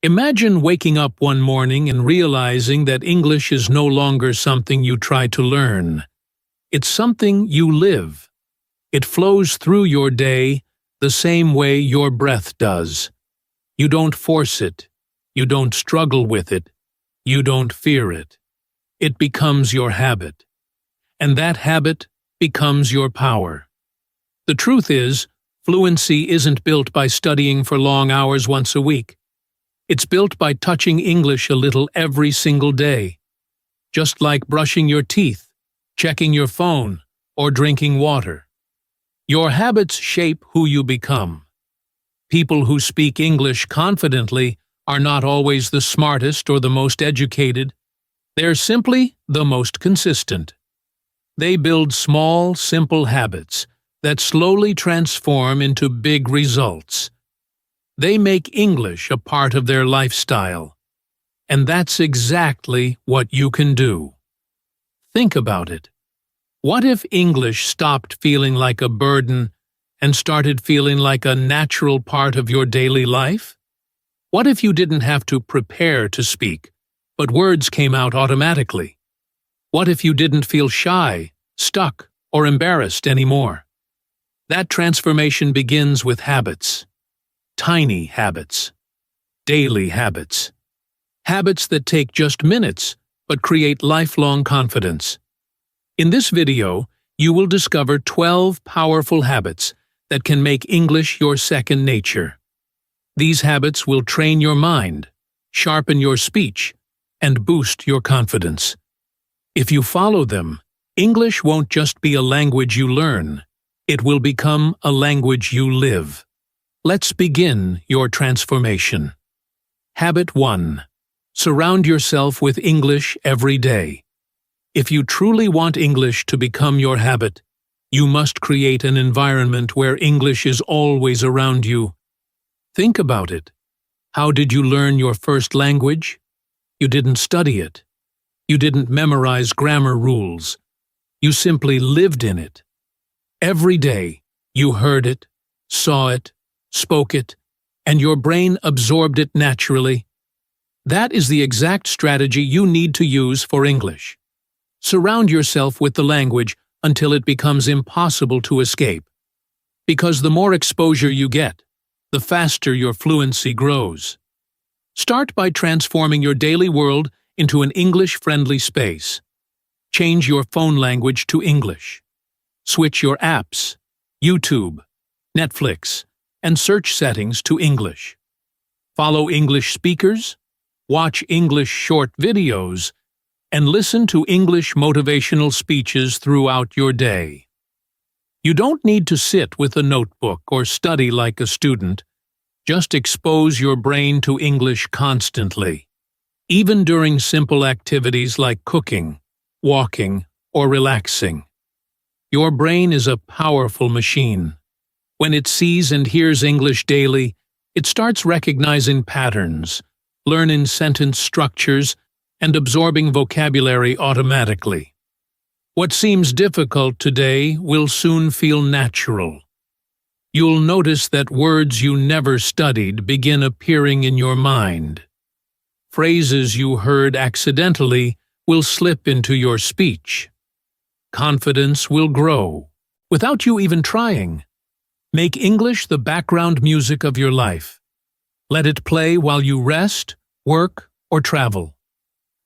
Imagine waking up one morning and realizing that English is no longer something you try to learn. It's something you live. It flows through your day the same way your breath does. You don't force it. You don't struggle with it. You don't fear it. It becomes your habit. And that habit becomes your power. The truth is, fluency isn't built by studying for long hours once a week. It's built by touching English a little every single day. Just like brushing your teeth, checking your phone, or drinking water. Your habits shape who you become. People who speak English confidently are not always the smartest or the most educated. They're simply the most consistent. They build small, simple habits that slowly transform into big results. They make English a part of their lifestyle. And that's exactly what you can do. Think about it. What if English stopped feeling like a burden and started feeling like a natural part of your daily life? What if you didn't have to prepare to speak, but words came out automatically? What if you didn't feel shy, stuck, or embarrassed anymore? That transformation begins with habits. Tiny habits. Daily habits. Habits that take just minutes, but create lifelong confidence. In this video, you will discover 12 powerful habits that can make English your second nature. These habits will train your mind, sharpen your speech, and boost your confidence. If you follow them, English won't just be a language you learn. It will become a language you live. Let's begin your transformation. Habit 1. Surround yourself with English every day. If you truly want English to become your habit, you must create an environment where English is always around you. Think about it. How did you learn your first language? You didn't study it. You didn't memorize grammar rules. You simply lived in it. Every day, you heard it, saw it, spoke it, and your brain absorbed it naturally. That is the exact strategy you need to use for English. Surround yourself with the language until it becomes impossible to escape. Because the more exposure you get, the faster your fluency grows. Start by transforming your daily world into an English-friendly space. Change your phone language to English. Switch your apps, YouTube, Netflix, and search settings to English. Follow English speakers, watch English short videos, and listen to English motivational speeches throughout your day. You don't need to sit with a notebook or study like a student. Just expose your brain to English constantly, even during simple activities like cooking, walking, or relaxing. Your brain is a powerful machine. When it sees and hears English daily, it starts recognizing patterns, learning sentence structures, and absorbing vocabulary automatically. What seems difficult today will soon feel natural. You'll notice that words you never studied begin appearing in your mind. Phrases you heard accidentally will slip into your speech. Confidence will grow, without you even trying. Make English the background music of your life. Let it play while you rest, work, or travel.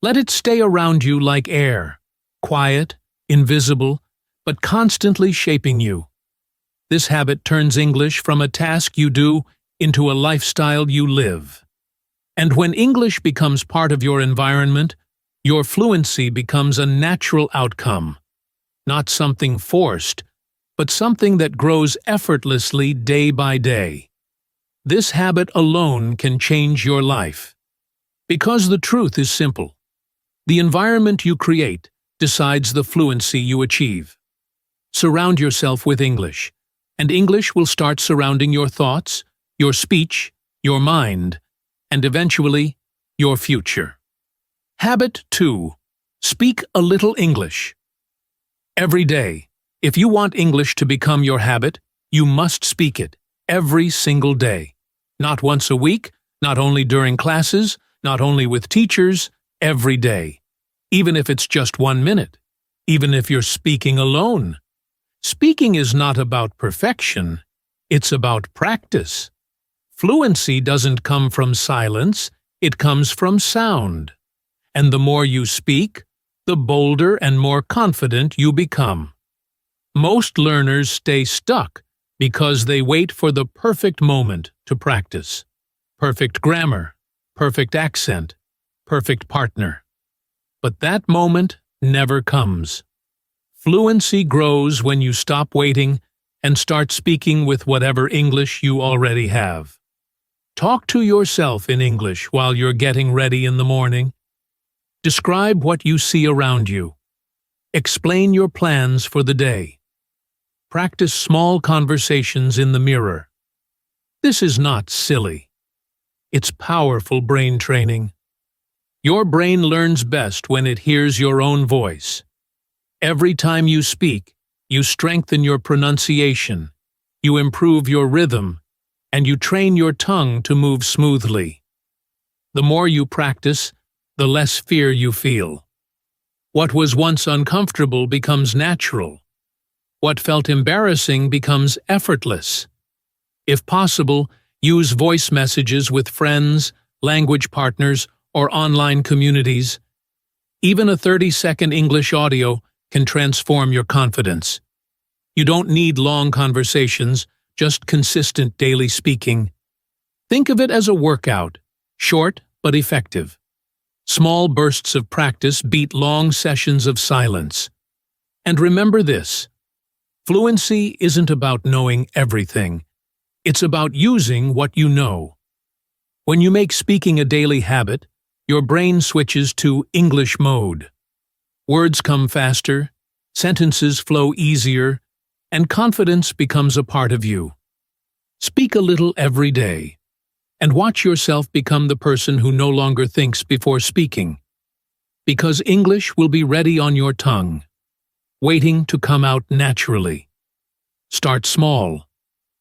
Let it stay around you like air, quiet, invisible, but constantly shaping you. This habit turns English from a task you do into a lifestyle you live. And when English becomes part of your environment, your fluency becomes a natural outcome. Not something forced, but something that grows effortlessly day by day. This habit alone can change your life. Because the truth is simple. The environment you create decides the fluency you achieve. Surround yourself with English, and English will start surrounding your thoughts, your speech, your mind, and eventually, your future. Habit 2. Speak a little English. Every day, if you want English to become your habit, you must speak it every single day. Not once a week, Not only during classes, not only with teachers, every day. Even if it's just 1 minute. Even if you're speaking alone. Speaking is not about perfection. It's about practice. Fluency doesn't come from silence, it comes from sound. And the more you speak, the bolder and more confident you become. Most learners stay stuck because they wait for the perfect moment to practice. Perfect grammar, perfect accent, perfect partner. But that moment never comes. Fluency grows when you stop waiting and start speaking with whatever English you already have. Talk to yourself in English while you're getting ready in the morning. Describe what you see around you. Explain your plans for the day. Practice small conversations in the mirror. This is not silly. It's powerful brain training. Your brain learns best when it hears your own voice. Every time you speak, you strengthen your pronunciation, you improve your rhythm, and you train your tongue to move smoothly. The more you practice, the less fear you feel. What was once uncomfortable becomes natural. What felt embarrassing becomes effortless. If possible, use voice messages with friends, language partners, or online communities. Even a 30-second English audio can transform your confidence. You don't need long conversations, just consistent daily speaking. Think of it as a workout, short but effective. Small bursts of practice beat long sessions of silence. And remember this, fluency isn't about knowing everything. It's about using what you know. When you make speaking a daily habit, your brain switches to English mode. Words come faster, sentences flow easier, and confidence becomes a part of you. Speak a little every day, and watch yourself become the person who no longer thinks before speaking. Because English will be ready on your tongue, waiting to come out naturally. Start small.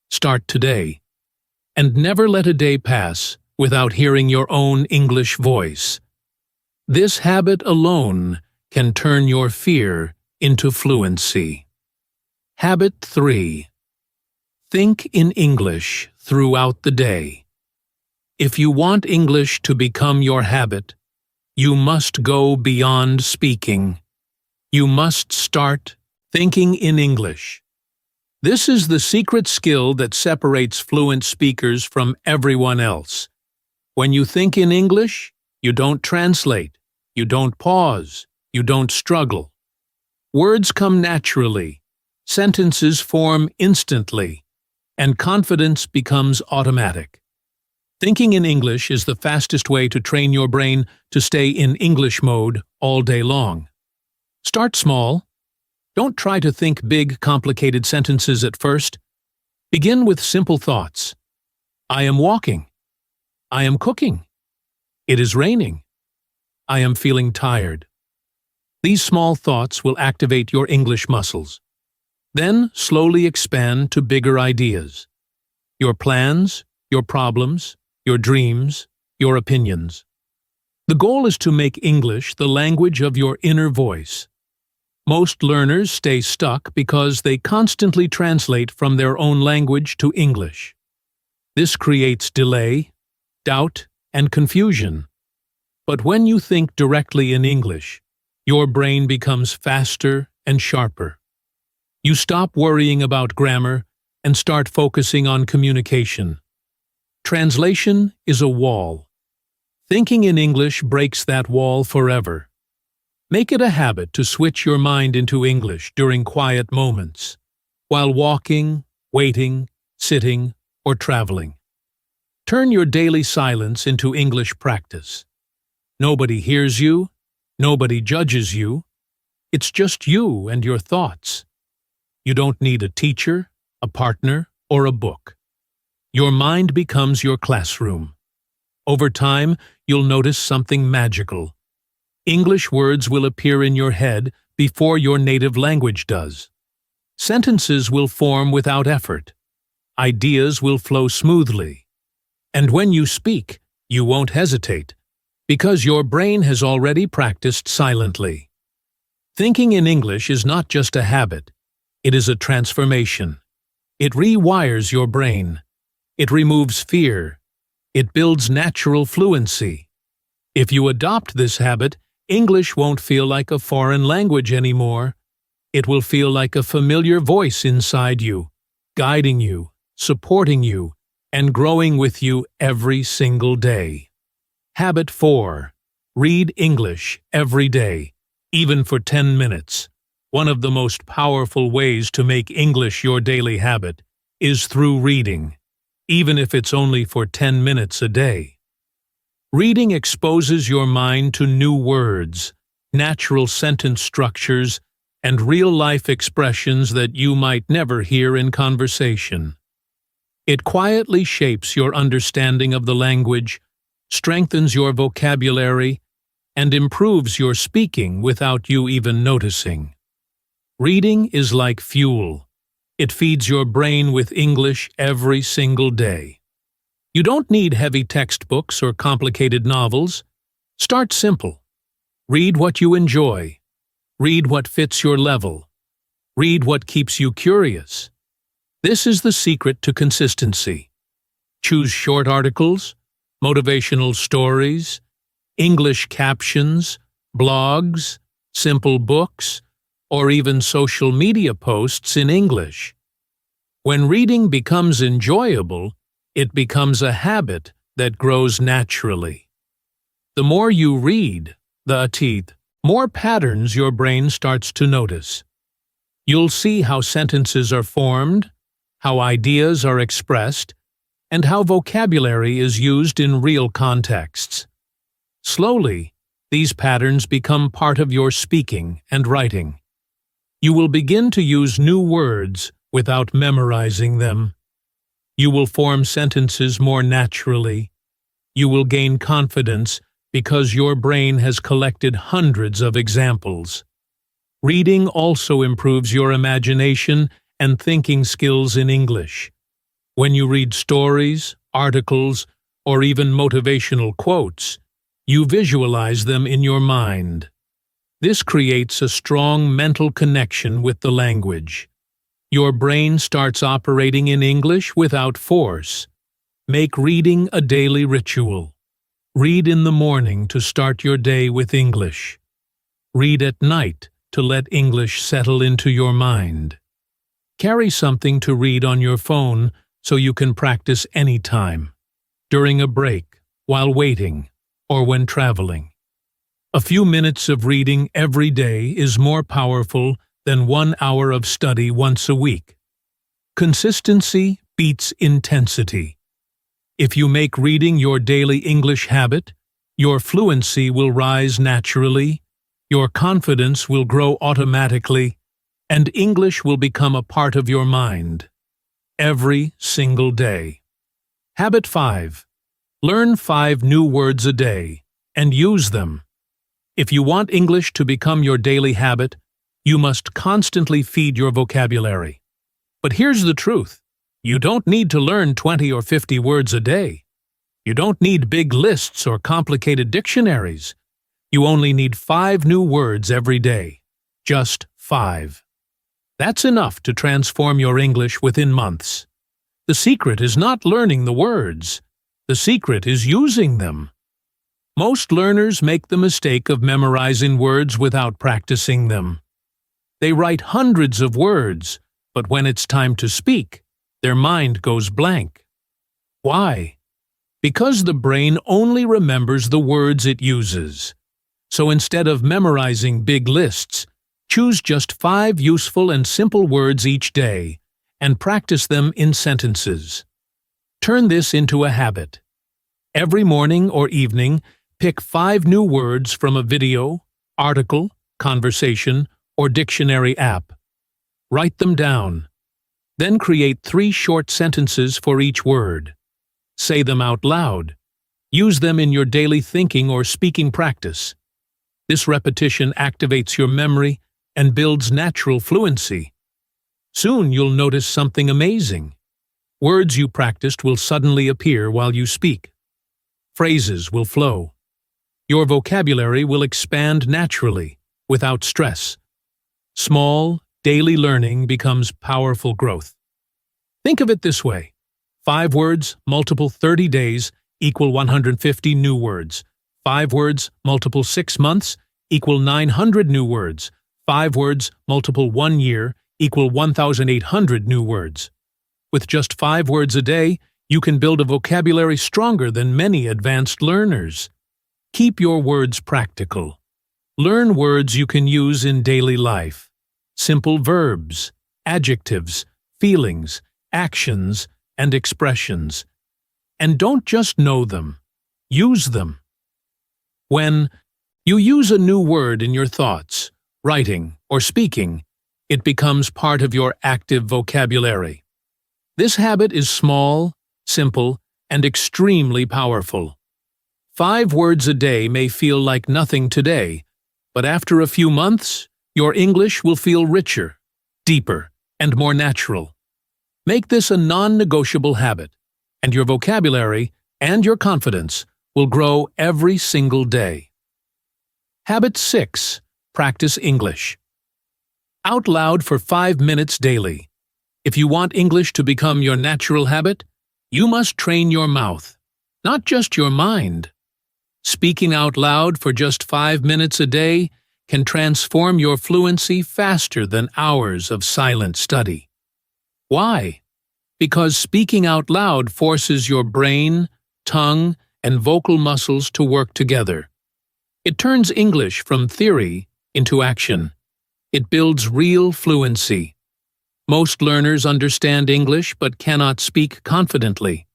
Start today. And never let a day pass without hearing your own English voice. This habit alone can turn your fear into fluency. Habit 3. Think in English throughout the day. If you want English to become your habit, you must go beyond speaking. You must start thinking in English. This is the secret skill that separates fluent speakers from everyone else. When you think in English, you don't translate, you don't pause, you don't struggle. Words come naturally, sentences form instantly, and confidence becomes automatic. Thinking in English is the fastest way to train your brain to stay in English mode all day long. Start small. Don't try to think big, complicated sentences at first. Begin with simple thoughts. I am walking. I am cooking. It is raining. I am feeling tired. These small thoughts will activate your English muscles. Then slowly expand to bigger ideas. Your plans, your problems, your dreams, your opinions. The goal is to make English the language of your inner voice. Most learners stay stuck because they constantly translate from their own language to English. This creates delay, doubt, and confusion. But when you think directly in English, your brain becomes faster and sharper. You stop worrying about grammar and start focusing on communication. Translation is a wall. Thinking in English breaks that wall forever. Make it a habit to switch your mind into English during quiet moments, while walking, waiting, sitting, or traveling. Turn your daily silence into English practice. Nobody hears you, nobody judges you. It's just you and your thoughts. You don't need a teacher, a partner, or a book. Your mind becomes your classroom. Over time, you'll notice something magical. English words will appear in your head before your native language does. Sentences will form without effort. Ideas will flow smoothly. And when you speak, You won't hesitate, because your brain has already practiced silently. Thinking in English is not just a habit, it is a transformation. It rewires your brain. It removes fear. It builds natural fluency. If you adopt this habit, English won't feel like a foreign language anymore. It will feel like a familiar voice inside you, guiding you, supporting you, and growing with you every single day. Habit 4. Read English every day, even for 10 minutes. One of the most powerful ways to make English your daily habit is through reading, even if it's only for 10 minutes a day. Reading exposes your mind to new words, natural sentence structures, and real-life expressions that you might never hear in conversation. It quietly shapes your understanding of the language, strengthens your vocabulary, and improves your speaking without you even noticing. Reading is like fuel. It feeds your brain with English every single day. You don't need heavy textbooks or complicated novels. Start simple. Read what you enjoy. Read what fits your level. Read what keeps you curious. This is the secret to consistency. Choose short articles, motivational stories, English captions, blogs, simple books, or even social media posts in English. When reading becomes enjoyable, it becomes a habit that grows naturally. The more you read, more patterns your brain starts to notice. You'll see how sentences are formed, how ideas are expressed, and how vocabulary is used in real contexts. Slowly, these patterns become part of your speaking and writing. You will begin to use new words without memorizing them. You will form sentences more naturally. You will gain confidence because your brain has collected hundreds of examples. Reading also improves your imagination and thinking skills in English. When you read stories, articles, or even motivational quotes, you visualize them in your mind. This creates a strong mental connection with the language. Your brain starts operating in English without force. Make reading a daily ritual. Read in the morning to start your day with English. Read at night to let English settle into your mind. Carry something to read on your phone so you can practice anytime, during a break, while waiting, or when traveling. A few minutes of reading every day is more powerful than 1 hour of study once a week. Consistency beats intensity. If you make reading your daily English habit, your fluency will rise naturally, your confidence will grow automatically, and English will become a part of your mind. Every single day. Habit 5. Learn 5 new words a day, and use them. If you want English to become your daily habit, you must constantly feed your vocabulary. But here's the truth. You don't need to learn 20 or 50 words a day. You don't need big lists or complicated dictionaries. You only need 5 new words every day. Just 5. That's enough to transform your English within months. The secret is not learning the words. The secret is using them. Most learners make the mistake of memorizing words without practicing them. They write hundreds of words, but when it's time to speak, their mind goes blank. Why? Because the brain only remembers the words it uses. So instead of memorizing big lists, choose just 5 useful and simple words each day and practice them in sentences. Turn this into a habit. Every morning or evening, pick 5 new words from a video, article, conversation, or dictionary app. Write them down. Then create 3 short sentences for each word. Say them out loud. Use them in your daily thinking or speaking practice. This repetition activates your memory and builds natural fluency. Soon you'll notice something amazing. Words you practiced will suddenly appear while you speak. Phrases will flow. Your vocabulary will expand naturally, without stress. Small, daily learning becomes powerful growth. Think of it this way. 5 words multiple 30 days equal 150 new words. 5 words multiple 6 months equal 900 new words. 5 words multiple 1 year equal 1,800 new words. With just 5 words a day, you can build a vocabulary stronger than many advanced learners. Keep your words practical. Learn words you can use in daily life. Simple verbs, adjectives, feelings, actions, and expressions. And don't just know them. Use them. When you use a new word in your thoughts, writing, or speaking, it becomes part of your active vocabulary. This habit is small, simple, and extremely powerful. 5 words a day may feel like nothing today, but after a few months, your English will feel richer, deeper, and more natural. Make this a non-negotiable habit, and your vocabulary and your confidence will grow every single day. Habit 6. Practice English. Out loud for 5 minutes daily. If you want English to become your natural habit, you must train your mouth, not just your mind. Speaking out loud for just 5 minutes a day can transform your fluency faster than hours of silent study. Why? Because speaking out loud forces your brain, tongue, and vocal muscles to work together. It turns English from theory into action. It builds real fluency. Most learners understand English but cannot speak confidently.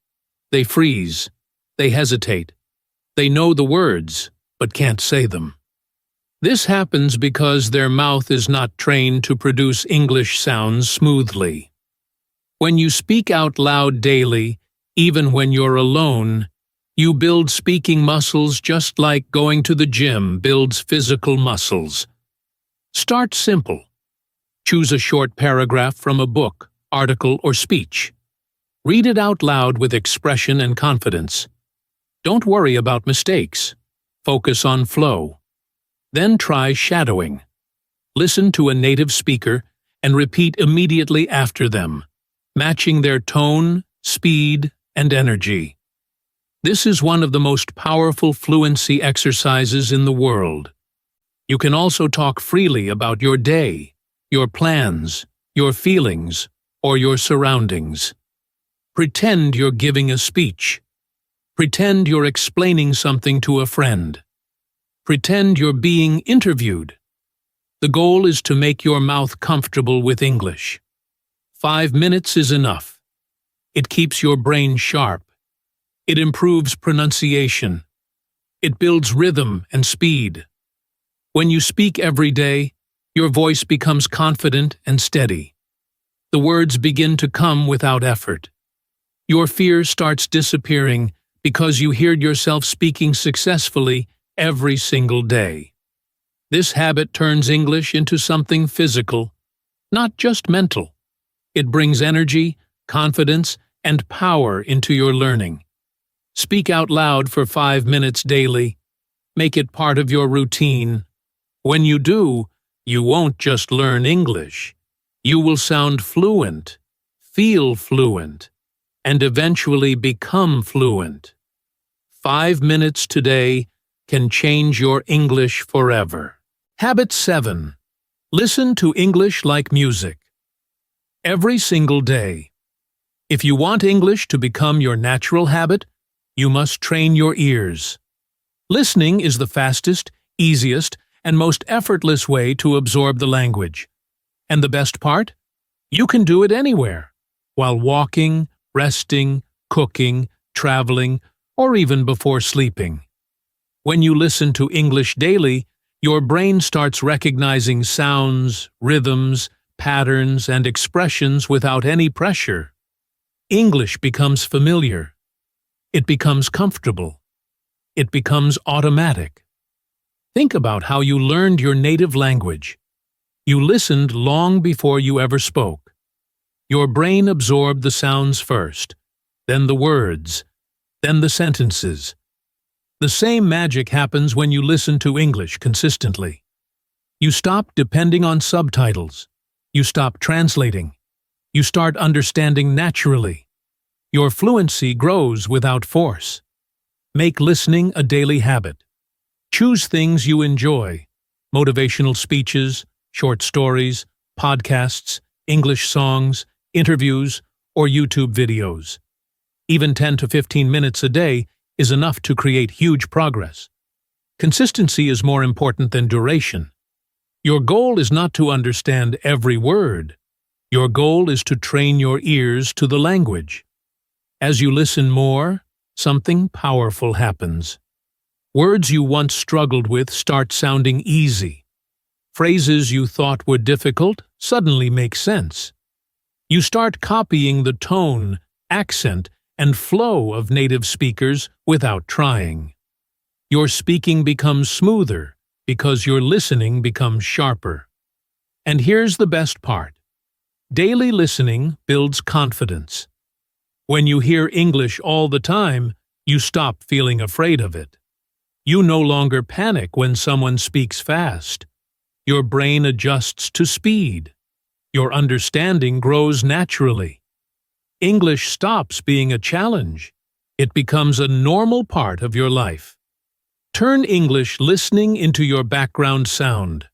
They freeze. They hesitate. They know the words but can't say them. This happens because their mouth is not trained to produce English sounds smoothly. When you speak out loud daily, even when you're alone, you build speaking muscles just like going to the gym builds physical muscles. Start simple. Choose a short paragraph from a book, article, or speech. Read it out loud with expression and confidence. Don't worry about mistakes. Focus on flow. Then try shadowing. Listen to a native speaker and repeat immediately after them, matching their tone, speed, and energy. This is one of the most powerful fluency exercises in the world. You can also talk freely about your day, your plans, your feelings, or your surroundings. Pretend you're giving a speech. Pretend you're explaining something to a friend. Pretend you're being interviewed. The goal is to make your mouth comfortable with English. 5 minutes is enough. It keeps your brain sharp. It improves pronunciation. It builds rhythm and speed. When you speak every day, your voice becomes confident and steady. The words begin to come without effort. Your fear starts disappearing because you hear yourself speaking successfully every single day. This habit turns English into something physical, not just mental. It brings energy, confidence, and power into your learning. Speak out loud for 5 minutes daily. Make it part of your routine. When you do, you won't just learn English. You will sound fluent, feel fluent, and eventually become fluent. 5 minutes today can change your English forever. Habit 7. Listen to English like music. Every single day. If you want English to become your natural habit, you must train your ears. Listening is the fastest, easiest, and most effortless way to absorb the language. And the best part? You can do it anywhere, while walking, resting, cooking, traveling, or even before sleeping. When you listen to English daily, your brain starts recognizing sounds, rhythms, patterns, and expressions without any pressure. English becomes familiar. It becomes comfortable. It becomes automatic. Think about how you learned your native language. You listened long before you ever spoke. Your brain absorbed the sounds first, then the words, then the sentences, The same magic happens when you listen to English consistently. You stop depending on subtitles. You stop translating. You start understanding naturally. Your fluency grows without force. Make listening a daily habit. Choose things you enjoy: motivational speeches, short stories, podcasts, English songs, interviews, or YouTube videos. Even 10 to 15 minutes a day is enough to create huge progress. Consistency is more important than duration. Your goal is not to understand every word. Your goal is to train your ears to the language. As you listen more, something powerful happens. Words you once struggled with start sounding easy. Phrases you thought were difficult suddenly make sense. You start copying the tone, accent, and flow of native speakers without trying. Your speaking becomes smoother because your listening becomes sharper. And here's the best part. Daily listening builds confidence. When you hear English all the time, you stop feeling afraid of it. You no longer panic when someone speaks fast. Your brain adjusts to speed. Your understanding grows naturally. English stops being a challenge. It becomes a normal part of your life. Turn English listening into your background sound.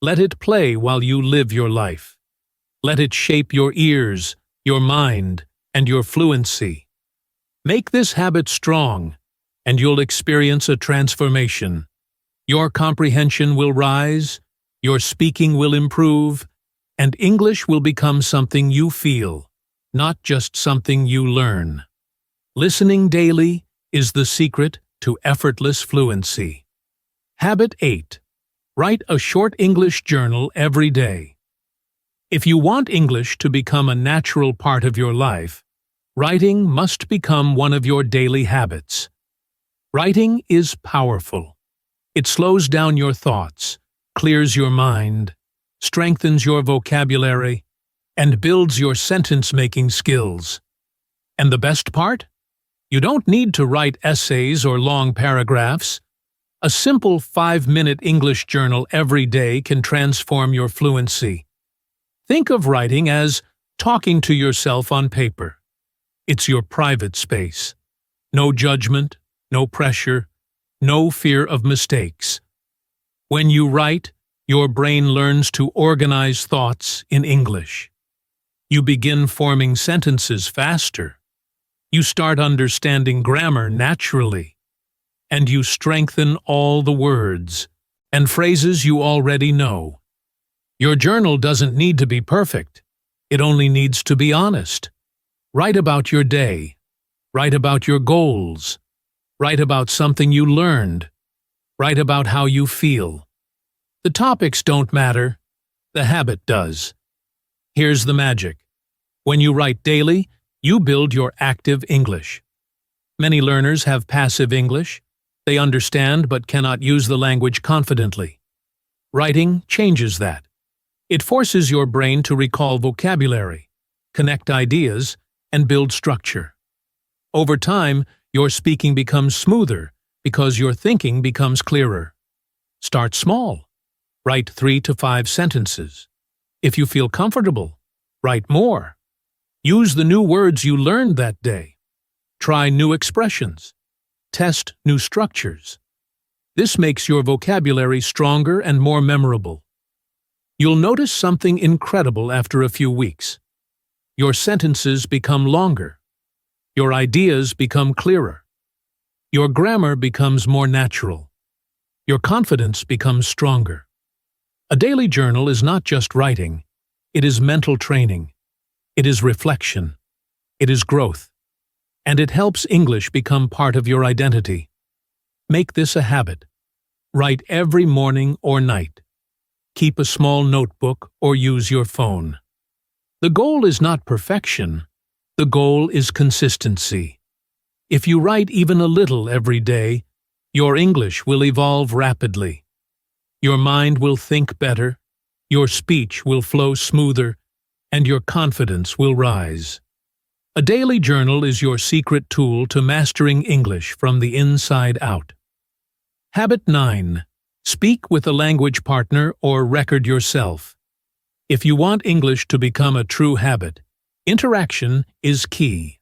Let it play while you live your life. Let it shape your ears, your mind, and your fluency. Make this habit strong, and you'll experience a transformation. Your comprehension will rise, your speaking will improve, and English will become something you feel, not just something you learn. Listening daily is the secret to effortless fluency. Habit 8. Write a short English journal every day. If you want English to become a natural part of your life, writing must become one of your daily habits. Writing is powerful. It slows down your thoughts, clears your mind, strengthens your vocabulary, and builds your sentence-making skills. And the best part? You don't need to write essays or long paragraphs. A simple 5-minute English journal every day can transform your fluency. Think of writing as talking to yourself on paper. It's your private space. No judgment, no pressure, no fear of mistakes. When you write, your brain learns to organize thoughts in English. You begin forming sentences faster. You start understanding grammar naturally. And you strengthen all the words and phrases you already know. Your journal doesn't need to be perfect. It only needs to be honest. Write about your day. Write about your goals. Write about something you learned. Write about how you feel. The topics don't matter. The habit does. Here's the magic. When you write daily, you build your active English. Many learners have passive English. They understand but cannot use the language confidently. Writing changes that. It forces your brain to recall vocabulary, connect ideas, and build structure. Over time, your speaking becomes smoother because your thinking becomes clearer. Start small. Write 3 to 5 sentences. If you feel comfortable, write more. Use the new words you learned that day. Try new expressions. Test new structures. This makes your vocabulary stronger and more memorable. You'll notice something incredible after a few weeks. Your sentences become longer. Your ideas become clearer. Your grammar becomes more natural. Your confidence becomes stronger. A daily journal is not just writing. It is mental training. It is reflection. It is growth. And it helps English become part of your identity. Make this a habit. Write every morning or night. Keep a small notebook or use your phone. The goal is not perfection. The goal is consistency. If you write even a little every day, your English will evolve rapidly. Your mind will think better, your speech will flow smoother, and your confidence will rise. A daily journal is your secret tool to mastering English from the inside out. Habit 9. Speak with a language partner or record yourself. If you want English to become a true habit, interaction is key.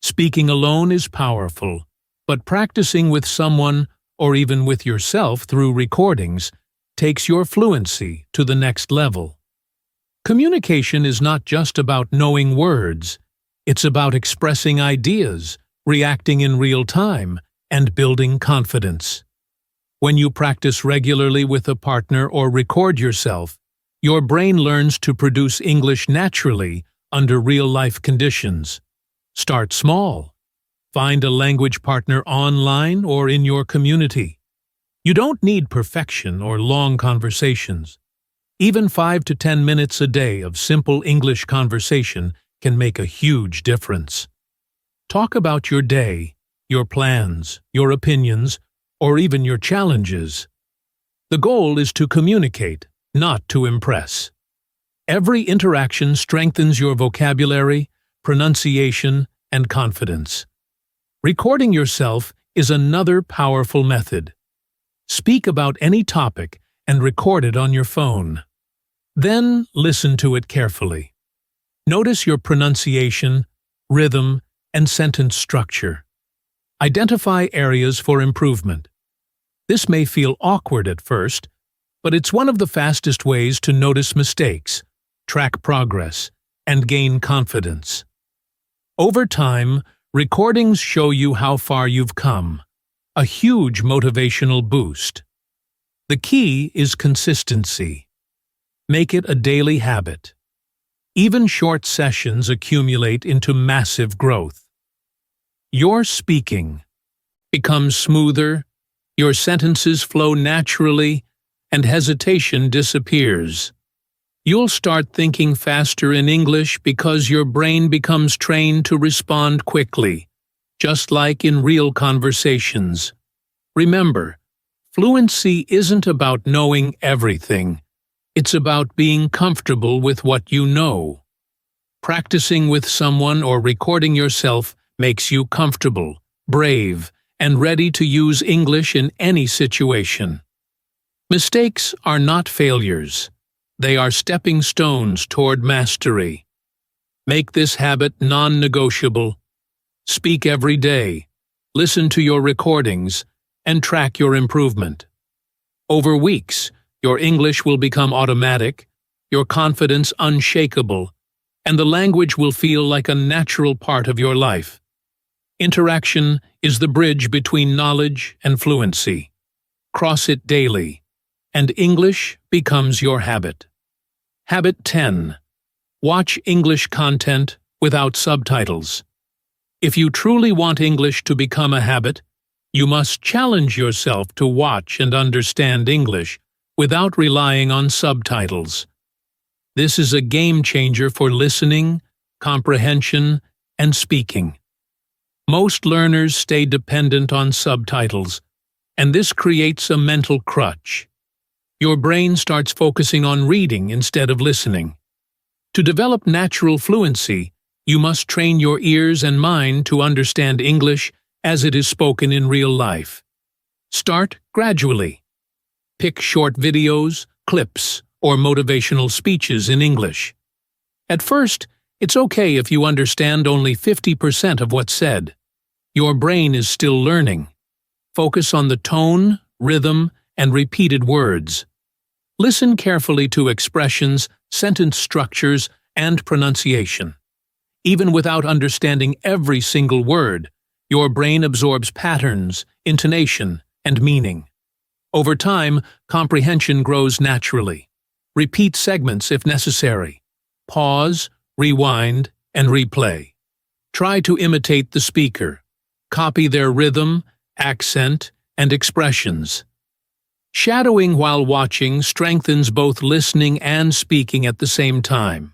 Speaking alone is powerful, but practicing with someone or even with yourself through recordings takes your fluency to the next level. Communication is not just about knowing words, it's about expressing ideas, reacting in real time, and building confidence. When you practice regularly with a partner or record yourself, your brain learns to produce English naturally under real-life conditions. Start small. Find a language partner online or in your community. You don't need perfection or long conversations. Even 5 to 10 minutes a day of simple English conversation can make a huge difference. Talk about your day, your plans, your opinions, or even your challenges. The goal is to communicate, not to impress. Every interaction strengthens your vocabulary, pronunciation, and confidence. Recording yourself is another powerful method. Speak about any topic and record it on your phone. Then listen to it carefully. Notice your pronunciation, rhythm, and sentence structure. Identify areas for improvement. This may feel awkward at first, but it's one of the fastest ways to notice mistakes, track progress, and gain confidence. Over time, recordings show you how far you've come, a huge motivational boost. The key is consistency. Make it a daily habit. Even short sessions accumulate into massive growth. Your speaking becomes smoother, your sentences flow naturally, and hesitation disappears. You'll start thinking faster in English because your brain becomes trained to respond quickly, just like in real conversations. Remember, fluency isn't about knowing everything. It's about being comfortable with what you know. Practicing with someone or recording yourself makes you comfortable, brave, and ready to use English in any situation. Mistakes are not failures. They are stepping stones toward mastery. Make this habit non-negotiable. Speak every day, listen to your recordings, and track your improvement. Over weeks, your English will become automatic, your confidence unshakable, and the language will feel like a natural part of your life. Interaction is the bridge between knowledge and fluency. Cross it daily, and English becomes your habit. Habit 10. Watch English content without subtitles. If you truly want English to become a habit, you must challenge yourself to watch and understand English without relying on subtitles. This is a game changer for listening, comprehension, and speaking. Most learners stay dependent on subtitles, and this creates a mental crutch. Your brain starts focusing on reading instead of listening. To develop natural fluency, you must train your ears and mind to understand English as it is spoken in real life. Start gradually. Pick short videos, clips, or motivational speeches in English. At first, it's okay if you understand only 50% of what's said. Your brain is still learning. Focus on the tone, rhythm, and repeated words. Listen carefully to expressions, sentence structures, and pronunciation. Even without understanding every single word, your brain absorbs patterns, intonation, and meaning. Over time, comprehension grows naturally. Repeat segments if necessary. Pause, rewind, and replay. Try to imitate the speaker. Copy their rhythm, accent, and expressions. Shadowing while watching strengthens both listening and speaking at the same time.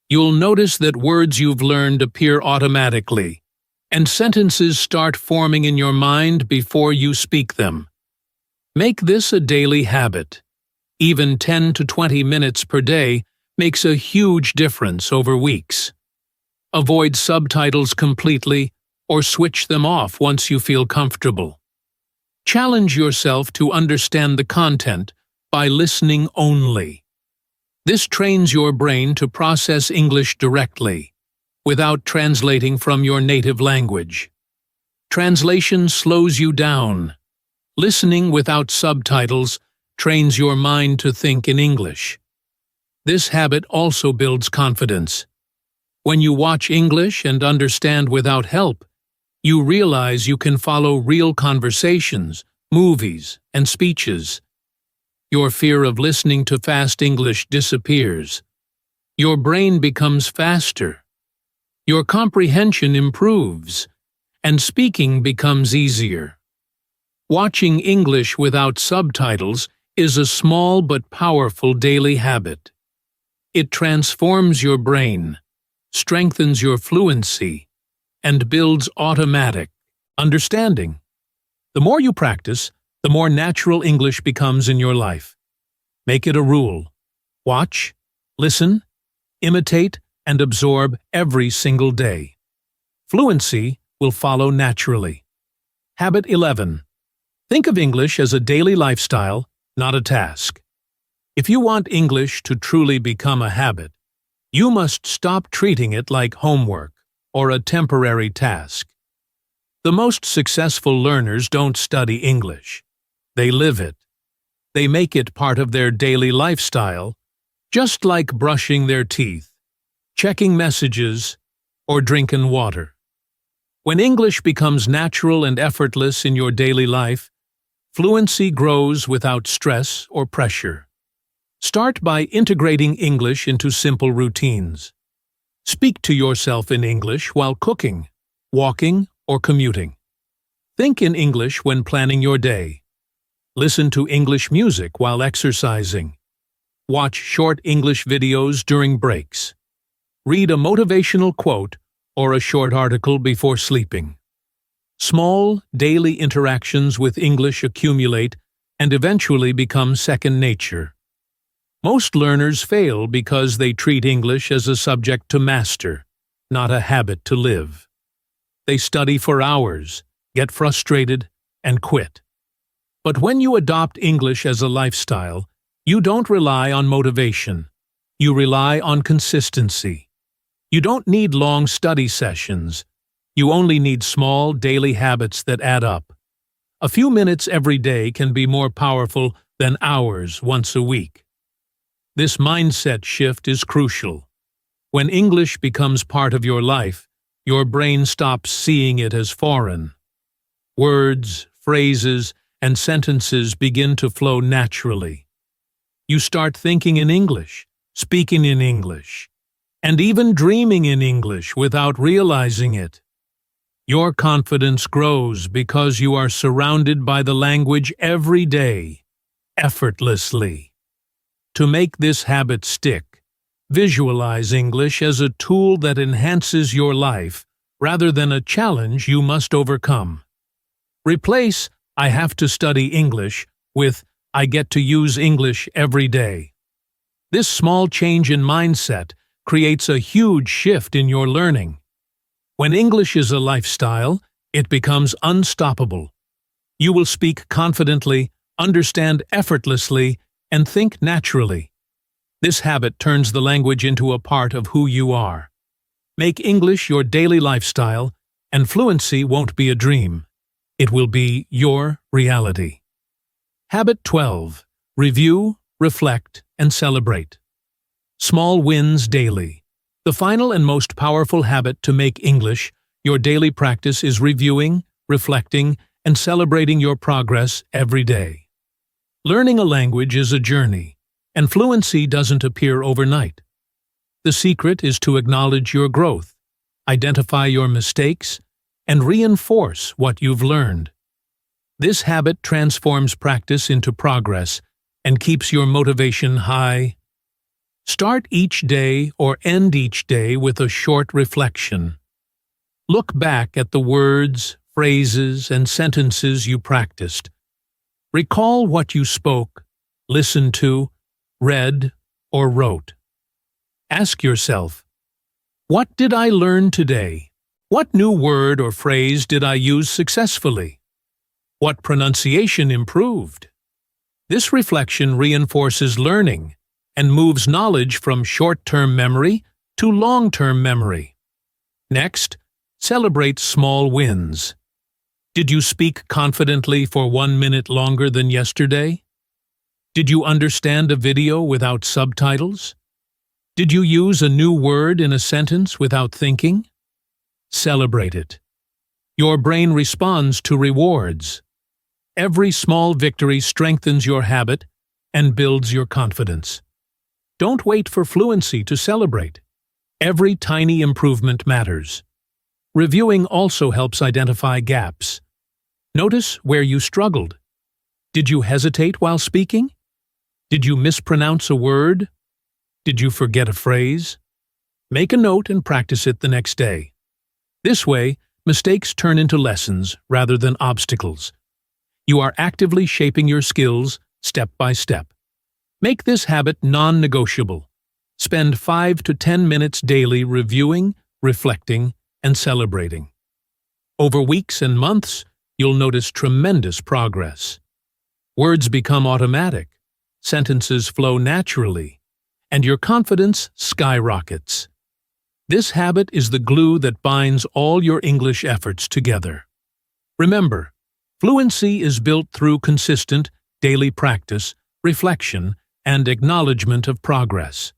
You'll notice that words you've learned appear automatically, and sentences start forming in your mind before you speak them. Make this a daily habit. Even 10 to 20 minutes per day makes a huge difference over weeks. Avoid subtitles completely or switch them off once you feel comfortable. Challenge yourself to understand the content by listening only. This trains your brain to process English directly, without translating from your native language. Translation slows you down. Listening without subtitles trains your mind to think in English. This habit also builds confidence. When you watch English and understand without help, you realize you can follow real conversations, movies, and speeches. Your fear of listening to fast English disappears. Your brain becomes faster. Your comprehension improves, and speaking becomes easier. Watching English without subtitles is a small but powerful daily habit. It transforms your brain, strengthens your fluency, and builds automatic understanding. The more you practice, the more natural English becomes in your life. Make it a rule. Watch, listen, imitate, and absorb every single day. Fluency will follow naturally. Habit 11. Think of English as a daily lifestyle, not a task. If you want English to truly become a habit, you must stop treating it like homework or a temporary task. The most successful learners don't study English. They live it. They make it part of their daily lifestyle, just like brushing their teeth, checking messages, or drinking water. When English becomes natural and effortless in your daily life, fluency grows without stress or pressure. Start by integrating English into simple routines. Speak to yourself in English while cooking, walking, or commuting. Think in English when planning your day. Listen to English music while exercising. Watch short English videos during breaks. Read a motivational quote or a short article before sleeping. Small, daily interactions with English accumulate and eventually become second nature. Most learners fail because they treat English as a subject to master, not a habit to live. They study for hours, get frustrated, and quit. But when you adopt English as a lifestyle, you don't rely on motivation. You rely on consistency. You don't need long study sessions. You only need small, daily habits that add up. A few minutes every day can be more powerful than hours once a week. This mindset shift is crucial. When English becomes part of your life, your brain stops seeing it as foreign. Words, phrases, and sentences begin to flow naturally. You start thinking in English, speaking in English, and even dreaming in English without realizing it. Your confidence grows because you are surrounded by the language every day, effortlessly. To make this habit stick, visualize English as a tool that enhances your life rather than a challenge you must overcome. Replace "I have to study English" with "I get to use English every day." This small change in mindset creates a huge shift in your learning. When English is a lifestyle, it becomes unstoppable. You will speak confidently, understand effortlessly, and think naturally. This habit turns the language into a part of who you are. Make English your daily lifestyle, and fluency won't be a dream. It will be your reality. Habit 12. Review, reflect, and celebrate. Small wins daily. The final and most powerful habit to make English your daily practice is reviewing, reflecting, and celebrating your progress every day. Learning a language is a journey, and fluency doesn't appear overnight. The secret is to acknowledge your growth, identify your mistakes, and reinforce what you've learned. This habit transforms practice into progress and keeps your motivation high. Start each day or end each day with a short reflection. Look back at the words, phrases, and sentences you practiced. Recall what you spoke, listened to, read, or wrote. Ask yourself, what did I learn today? What new word or phrase did I use successfully? What pronunciation improved? This reflection reinforces learning and moves knowledge from short-term memory to long-term memory. Next, celebrate small wins. Did you speak confidently for 1 minute longer than yesterday? Did you understand a video without subtitles? Did you use a new word in a sentence without thinking? Celebrate it. Your brain responds to rewards. Every small victory strengthens your habit and builds your confidence. Don't wait for fluency to celebrate. Every tiny improvement matters. Reviewing also helps identify gaps. Notice where you struggled. Did you hesitate while speaking? Did you mispronounce a word? Did you forget a phrase? Make a note and practice it the next day. This way, mistakes turn into lessons rather than obstacles. You are actively shaping your skills step by step. Make this habit non-negotiable. Spend 5 to 10 minutes daily reviewing, reflecting, and celebrating. Over weeks and months, you'll notice tremendous progress. Words become automatic, sentences flow naturally, and your confidence skyrockets. This habit is the glue that binds all your English efforts together. Remember, fluency is built through consistent, daily practice, reflection, and acknowledgement of progress.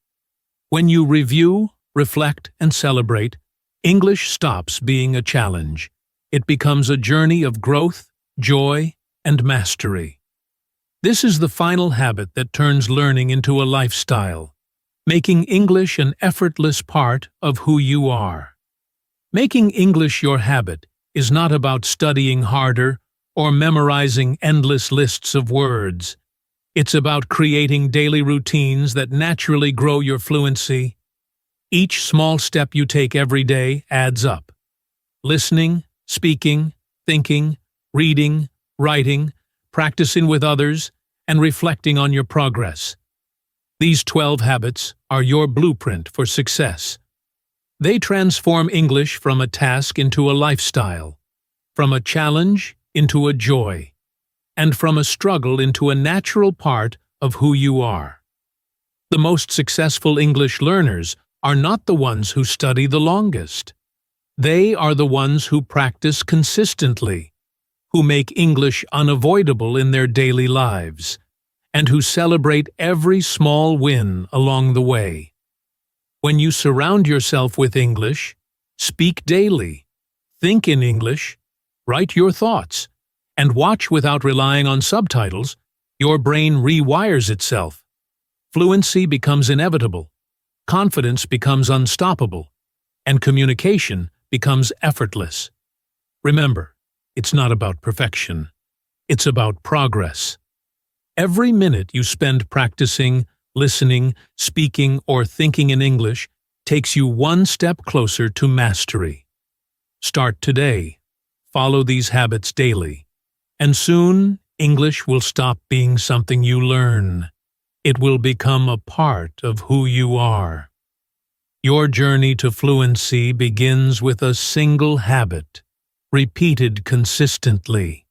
When you review, reflect, and celebrate, English stops being a challenge. It becomes a journey of growth, joy, and mastery. This is the final habit that turns learning into a lifestyle, making English an effortless part of who you are. Making English your habit is not about studying harder or memorizing endless lists of words. It's about creating daily routines that naturally grow your fluency. Each small step you take every day adds up. Listening, speaking, thinking, reading, writing, practicing with others, and reflecting on your progress. These 12 habits are your blueprint for success. They transform English from a task into a lifestyle, from a challenge into a joy, and from a struggle into a natural part of who you are. The most successful English learners are not the ones who study the longest. They are the ones who practice consistently, who make English unavoidable in their daily lives, and who celebrate every small win along the way. When you surround yourself with English, speak daily, think in English, write your thoughts, and watch without relying on subtitles, your brain rewires itself. Fluency becomes inevitable, confidence becomes unstoppable, and communication becomes effortless. Remember, it's not about perfection. It's about progress. Every minute you spend practicing, listening, speaking, or thinking in English takes you one step closer to mastery. Start today. Follow these habits daily. And soon, English will stop being something you learn. It will become a part of who you are. Your journey to fluency begins with a single habit, repeated consistently.